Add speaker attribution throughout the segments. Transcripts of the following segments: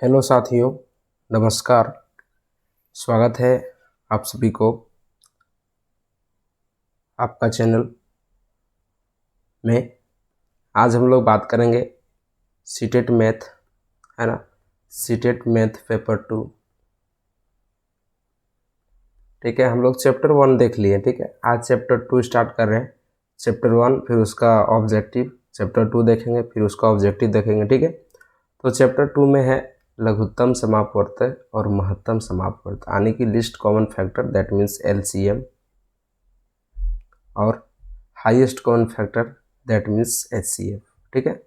Speaker 1: Hello साथियों, नमस्कार। स्वागत है आप सभी को आपका चैनल में। आज हम लोग बात करेंगे सीटेट मैथ, है ना, सीटेट मैथ पेपर 2। ठीक है, हम लोग चैप्टर 1 देख लिए। ठीक है, आज चैप्टर 2 स्टार्ट कर रहे हैं। चैप्टर 1 फिर उसका ऑब्जेक्टिव, चैप्टर 2 देखेंगे फिर उसका ऑब्जेक्टिव देखेंगे। ठीक है, तो चैप्टर 2 में है लघुत्तम समापवर्त और महत्तम समापवर्त, यानी कि list common factor, that means LCM, और highest common factor, that means HCF। ठीक है,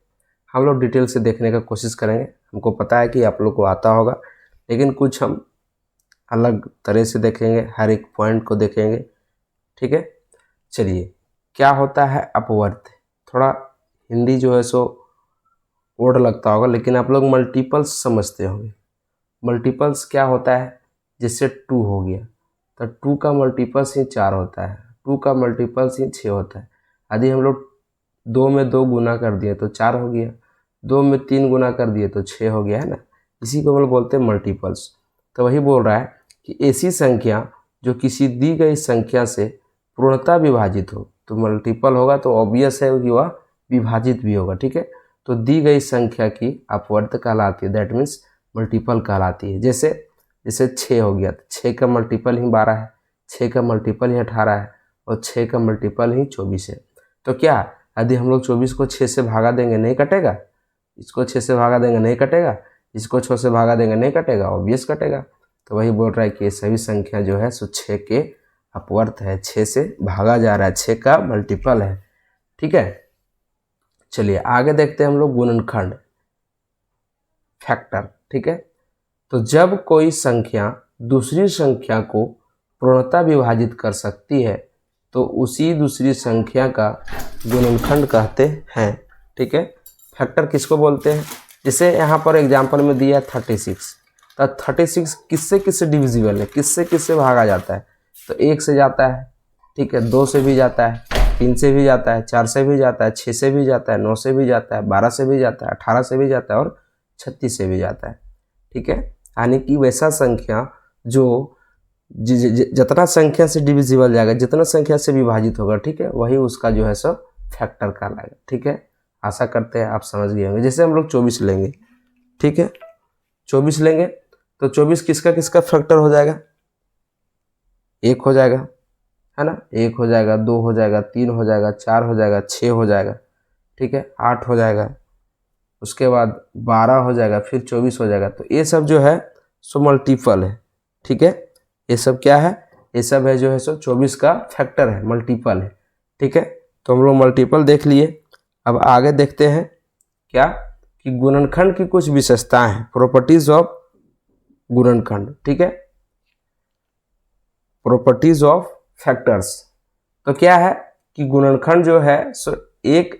Speaker 1: हम लोग डिटेल से देखने का कोशिश करेंगे। हमको पता है कि आप लोग को आता होगा, लेकिन कुछ हम अलग तरह से देखेंगे, हर एक पॉइंट को देखेंगे। ठीक है, चलिए, क्या होता है अपवर्त? थोड़ा हिंदी जो है सो वर्ड लगता होगा, लेकिन आप लोग मल्टीपल्स समझते होंगे। मल्टीपल्स क्या होता है? जैसे 2 हो गया तो 2 का मल्टीपल्स ही 4 होता है, 2 का मल्टीपल्स ही 6 होता है। यदि हम लोग 2 में 2 गुना कर दिए तो 4 हो गया, 2 में 3 गुना कर दिए तो 6 हो गया, है ना। इसी को हम लोग बोलते हैं मल्टीपल्स। तो वही बोल रहा है कि ऐसी संख्या जो किसी दी गई संख्या से पूर्णतः विभाजित हो, तो मल्टीपल होगा तो ऑब्वियस है कि वह विभाजित भी होगा। ठीक है, तो दी गई संख्या की अपवर्त कहलाती है, दैट मीन्स मल्टीपल कहलाती है। जैसे 6 हो गया तो 6 का मल्टीपल ही 12 है, 6 का मल्टीपल ही 18 है, और 6 का मल्टीपल ही 24 है। तो क्या यदि हम लोग 24 को 6 से भागा देंगे, नहीं कटेगा? इसको 6 से भागा देंगे, नहीं कटेगा? इसको 6 से भागा देंगे, नहीं कटेगा? ऑब्वियस कटेगा। तो वही बोल रहा है कि ये सभी संख्या जो है सो 6 के अपवर्त है, 6 से भागा जा रहा है, 6 का मल्टीपल है। ठीक है, चलिए आगे देखते हैं हम लोग गुणनखंड, फैक्टर। ठीक है, तो जब कोई संख्या दूसरी संख्या को पूर्णतः विभाजित कर सकती है तो उसी दूसरी संख्या का गुणनखंड कहते हैं। ठीक है, फैक्टर किसको बोलते हैं? जैसे यहाँ पर एग्जांपल में दिया 36, तो 36 किससे किससे डिविजिबल है, किससे किससे भागा जाता है? तो 1 से जाता है, ठीक है, 2 से भी जाता है, 3 से भी जाता है, 4 से भी जाता है, 6 से भी जाता है, 9 से भी जाता है, 12 से भी जाता है, 18 से भी जाता है, और 36 से भी जाता है। ठीक है, यानी कि वैसा संख्या जो जितना संख्या से डिविजिबल जाएगा, जितना संख्या से विभाजित होगा, ठीक है, वही उसका जो है सो फैक्टर कहलाएगा। ठीक है, आशा करते हैं आप समझ गए होंगे। जैसे हम लोग 24 लेंगे, ठीक है, 24 लेंगे तो 24 किसका किसका फैक्टर हो जाएगा? 1 हो जाएगा, है ना, 1 हो जाएगा, 2 हो जाएगा, 3 हो जाएगा, 4 हो जाएगा, 6 हो जाएगा, ठीक है, 8 हो जाएगा, उसके बाद 12 हो जाएगा, फिर 24 हो जाएगा। तो ये सब जो है सो मल्टीपल है। ठीक है, ये सब क्या है? ये सब है जो है सो 24 का फैक्टर है, मल्टीपल है। ठीक है, तो हम लोग मल्टीपल देख लिए। अब आगे देखते हैं क्या कि गुणनखंड की कुछ विशेषताएं हैं, प्रॉपर्टीज ऑफ गुणनखंड। ठीक है, प्रॉपर्टीज ऑफ फैक्टर्स। तो क्या है कि गुणनखंड जो है सो एक,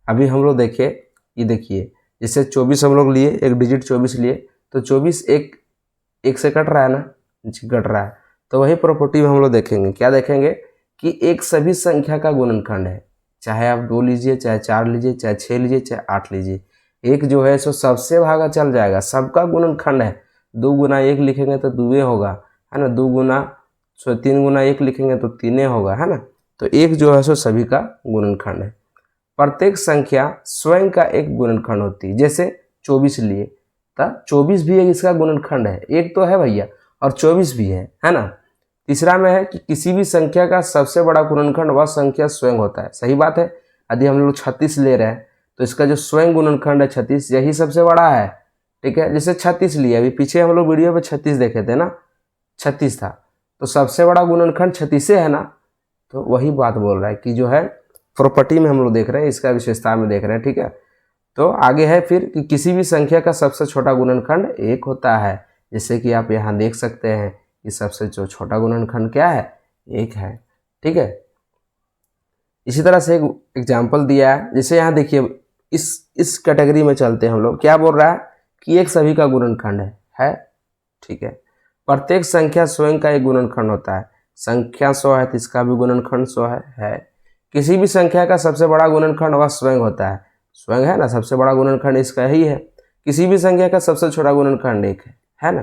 Speaker 1: अभी हम लोग देखिए, ये देखिए, जैसे 24 हम लोग लिए, एक डिजिट 24 लिए, तो 24 एक से कट रहा है ना, कट रहा है। तो वही प्रॉपर्टी में हम लोग देखेंगे, क्या देखेंगे कि एक सभी संख्या का गुणनखंड है, चाहे आप 2 लीजिए, चाहे 4 लीजिए, चाहे 6 लीजिए, चाहे 8 लीजिए, एक जो है सो सबसे भागा चल जाएगा, सबका गुणनखंड है। 2 गुना 1 लिखेंगे तो 2 होगा, है ना, 2 गुना 3 गुना 1 लिखेंगे तो 3 होगा, है ना। तो एक जो है सो सभी का गुणनखंड है। प्रत्येक संख्या स्वयं का एक गुणनखंड होती है। जैसे 24 लिए तो 24 भी एक इसका गुणनखंड है, एक तो है भैया, और 24 भी है ना। तीसरा में है कि किसी भी संख्या का सबसे बड़ा गुणनखंड वह संख्या स्वयं होता है। सही बात है, यदि हम लोग 36 ले रहे हैं तो इसका जो स्वयं गुणनखंड है 36, यही सबसे बड़ा है। ठीक है, जैसे 36 लिया, अभी पीछे हम लोग वीडियो पे 36 देखे थे ना, 36 था, तो सबसे बड़ा गुणनखंड 36 है ना। तो वही बात बोल रहा है कि जो है प्रॉपर्टी में हम लोग देख रहे हैं, इसका विशेषता में देख रहे हैं। ठीक है, तो आगे है फिर कि किसी भी संख्या का सबसे छोटा गुणनखंड 1 होता है। जैसे कि आप यहाँ देख सकते हैं कि सबसे जो छोटा गुणनखंड क्या है? 1 है। ठीक है, इसी तरह से एक एग्जाम्पल दिया है, जैसे यहाँ देखिए, इस कैटेगरी में चलते हैं हम लोग। क्या बोल रहा है कि एक सभी का गुणनखंड है। ठीक है, प्रत्येक संख्या स्वयं का एक गुणनखंड होता है। संख्या 100 है तो इसका भी गुणनखंड 100 है। किसी भी संख्या का सबसे बड़ा गुणनखंड वह स्वयं होता है, स्वयं है ना, सबसे बड़ा गुणनखंड इसका ही है। किसी भी संख्या का सबसे छोटा गुणनखंड 1 है ना।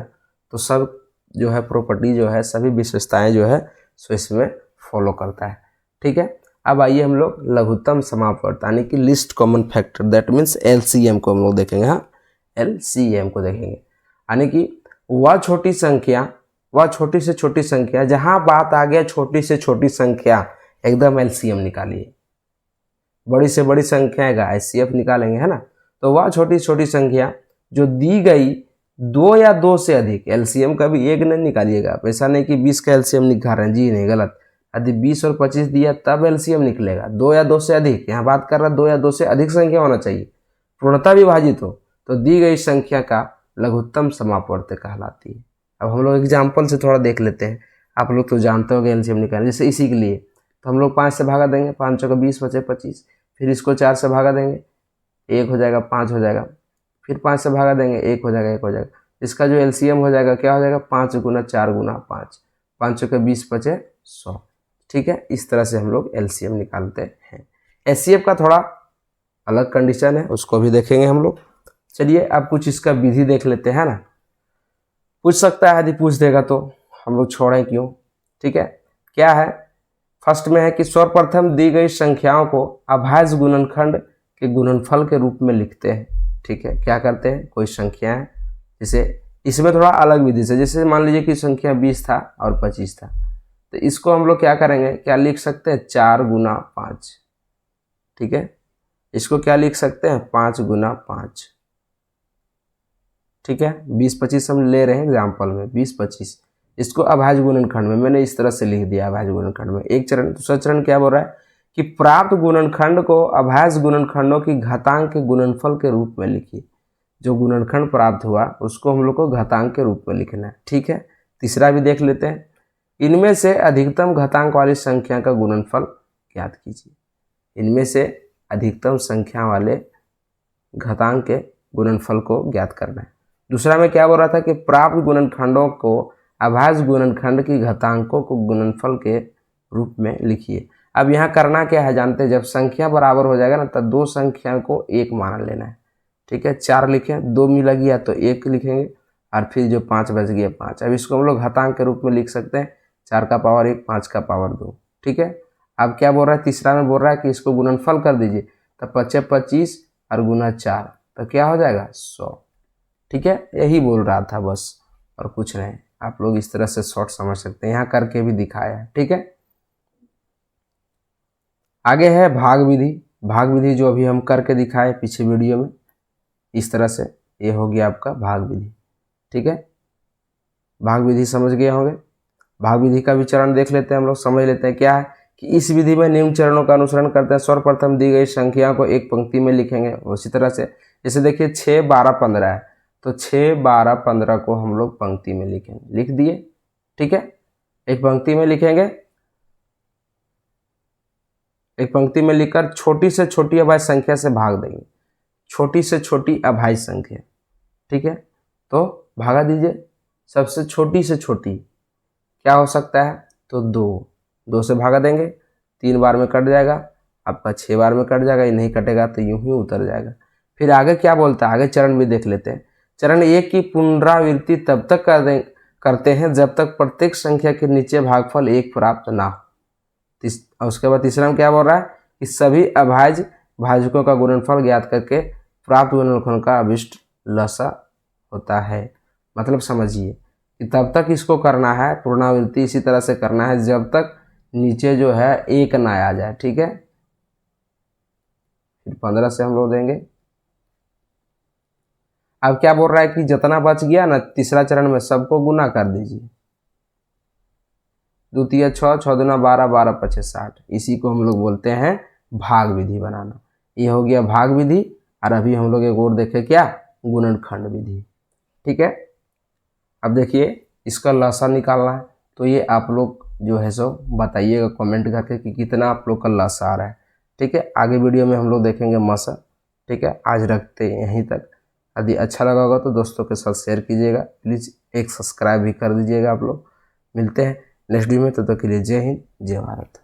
Speaker 1: तो सब जो है प्रॉपर्टी जो है, सभी विशेषताएं जो है सो इसमें फॉलो करता है। ठीक है, अब आइए हम लोग लघुत्तम समापवर्त यानी कि list common factor, that means LCM को हम लोग देखेंगे। हाँ, LCM को देखेंगे, यानी कि वह छोटी संख्या, वह छोटी से छोटी संख्या, जहां बात आ गया छोटी से छोटी संख्या, एकदम LCM निकालिए। बड़ी से बड़ी संख्या का HCF निकालेंगे, है ना। तो वह छोटी छोटी संख्या जो दी गई 2 या 2 से अधिक, LCM का भी एक नहीं निकालिएगा। ऐसा नहीं कि 20 का LCM निकाल रहे हैं, जी नहीं, गलत। यदि 20 और 25 दिया तब LCM निकलेगा। 2 या 2 से अधिक, यहाँ बात कर रहा है 2 या 2 से अधिक संख्या होना चाहिए, पूर्णतः विभाजित हो, तो दी गई संख्या का लघुत्तम समापवर्त कहलाती है। अब हम लोग एग्जाम्पल से थोड़ा देख लेते हैं। आप लोग तो जानते हो LCM निकालना, जैसे इसी के लिए तो हम लोग 5 से भागा देंगे, 5 चौका 20 बचे 25, फिर इसको 4 से भागा देंगे, 1 हो जाएगा, 5 हो जाएगा, फिर 5 से भागा देंगे, 1 हो जाएगा, 1 हो जाएगा। इसका जो LCM हो जाएगा क्या हो जाएगा, 5 गुना 4 गुना 5, 5 चौके 20 बचे 100। ठीक है, इस तरह से हम लोग LCM निकालते हैं। HCF का थोड़ा अलग कंडीशन है, उसको भी देखेंगे हम लोग। चलिए अब कुछ इसका विधि देख लेते हैं ना। पूछ सकता है, यदि पूछ देगा तो हम लोग छोड़ें क्यों। ठीक है, क्या है, फर्स्ट में है कि सर्वप्रथम दी गई संख्याओं को अभाज्य गुणनखंड के गुणनफल के रूप में लिखते हैं। ठीक है, क्या करते हैं, कोई संख्या है, जैसे इसमें थोड़ा अलग विधि से, जैसे मान लीजिए कि संख्या 20 था और 25 था, तो इसको हम लोग क्या करेंगे, क्या लिख सकते हैं, 4 गुना 5। ठीक है, इसको क्या लिख सकते हैं, 5 गुना 5। ठीक है, 20-25 हम ले रहे हैं एग्जाम्पल में, 20-25, इसको अभाज्य गुणनखंड में मैंने इस तरह से लिख दिया, अभाज्य गुणनखंड में एक चरण। दूसरा चरण क्या बोल रहा है कि प्राप्त गुणनखंड को अभाज्य गुणनखंडों की घातांक के गुणनफल के रूप में लिखिए। जो गुणनखंड प्राप्त हुआ उसको हम लोग को घातांक के रूप में लिखना है। ठीक है, तीसरा भी देख लेते हैं, इनमें से अधिकतम घातांक वाली संख्या का गुणनफल ज्ञात कीजिए। इनमें से अधिकतम संख्या वाले घातांक के गुणनफल को ज्ञात करना है। दूसरा में क्या बोल रहा था कि प्राप्त गुणनखंडों को अभाज्य गुणनखंड की घातांकों को गुणनफल के रूप में लिखिए। अब यहाँ करना क्या है जानते हैं, जब संख्या बराबर हो जाएगा ना, तब दो संख्या को एक मान लेना है। ठीक है, 4 लिखें, 2 मिला गया तो 1 लिखेंगे, और फिर जो 5 बच गया 5। अब इसको हम लोग घातांक के रूप में लिख सकते हैं, 4 का पावर 1, 5 का पावर 2। ठीक है, अब क्या बोल रहा है, तीसरा में बोल रहा है कि इसको गुणनफल कर दीजिए, तब 25 और गुना 4, तो क्या हो जाएगा, 100। ठीक है, यही बोल रहा था बस, और कुछ नहीं। आप लोग इस तरह से शॉर्ट समझ सकते हैं, यहाँ करके भी दिखाया है। ठीक है, आगे है भाग विधि। भाग विधि जो अभी हम करके दिखाए पीछे वीडियो में, इस तरह से ये हो गया आपका भाग विधि। ठीक है, भाग विधि समझ गए होंगे। भाग विधि का भी चरण देख लेते हैं हम लोग, समझ लेते हैं क्या है कि इस विधि में निम्न चरणों का अनुसरण करते हैं। सर्वप्रथम दी गई संख्या को एक पंक्ति में लिखेंगे, उसी तरह से जैसे देखिए 6, 12, 15 है, तो 6, 12, 15 को हम लोग पंक्ति में लिखेंगे, लिख दिए। ठीक है, एक पंक्ति में लिखेंगे, एक पंक्ति में लिखकर छोटी से छोटी अभाज्य संख्या से भाग देंगे, छोटी से छोटी अभाज्य संख्या। ठीक है, तो भागा दीजिए, सबसे छोटी से छोटी क्या हो सकता है, तो 2 से भागा देंगे, 3 बार में कट जाएगा, आपका 6 बार में कट जाएगा, ये नहीं कटेगा तो यूं ही उतर जाएगा। फिर आगे क्या बोलता है, आगे चरण भी देख लेते हैं। चरण 1 की पुनरावृत्ति तब तक करते हैं जब तक प्रत्येक संख्या के नीचे भागफल 1 प्राप्त ना हो। उसके बाद तीसरा में क्या बोल रहा है कि सभी अभाज्य भाजकों का गुणनफल ज्ञात करके प्राप्त गुणनखंड का अभिष्ट लसा होता है। मतलब समझिए कि तब तक इसको करना है, पुनरावृत्ति इसी तरह से करना है जब तक नीचे जो है 1 ना आ जाए। ठीक है, फिर 15 से हम लोग देंगे। अब क्या बोल रहा है कि जितना बच गया ना तीसरा चरण में सबको गुना कर दीजिए, 2 तिया 6, 6 दूना 12, 12 पचे 60। इसी को हम लोग बोलते हैं भाग विधि बनाना। ये हो गया भाग विधि, और अभी हम लोग एक और देखें क्या, गुणनखंड विधि। ठीक है, अब देखिए इसका लसा निकालना है, तो ये आप लोग जो है सो बताइएगा कमेंट करके कि कितना आप लोग का लसा आ रहा है। ठीक है, आगे वीडियो में हम लोग देखेंगे मसा। ठीक है, आज रखते हैं यहीं तक। यदि अच्छा लगा होगा तो दोस्तों के साथ शेयर कीजिएगा, प्लीज़ एक सब्सक्राइब भी कर दीजिएगा आप लोग। मिलते हैं नेक्स्ट वीडियो में, तब तक के लिए जय हिंद, जय भारत।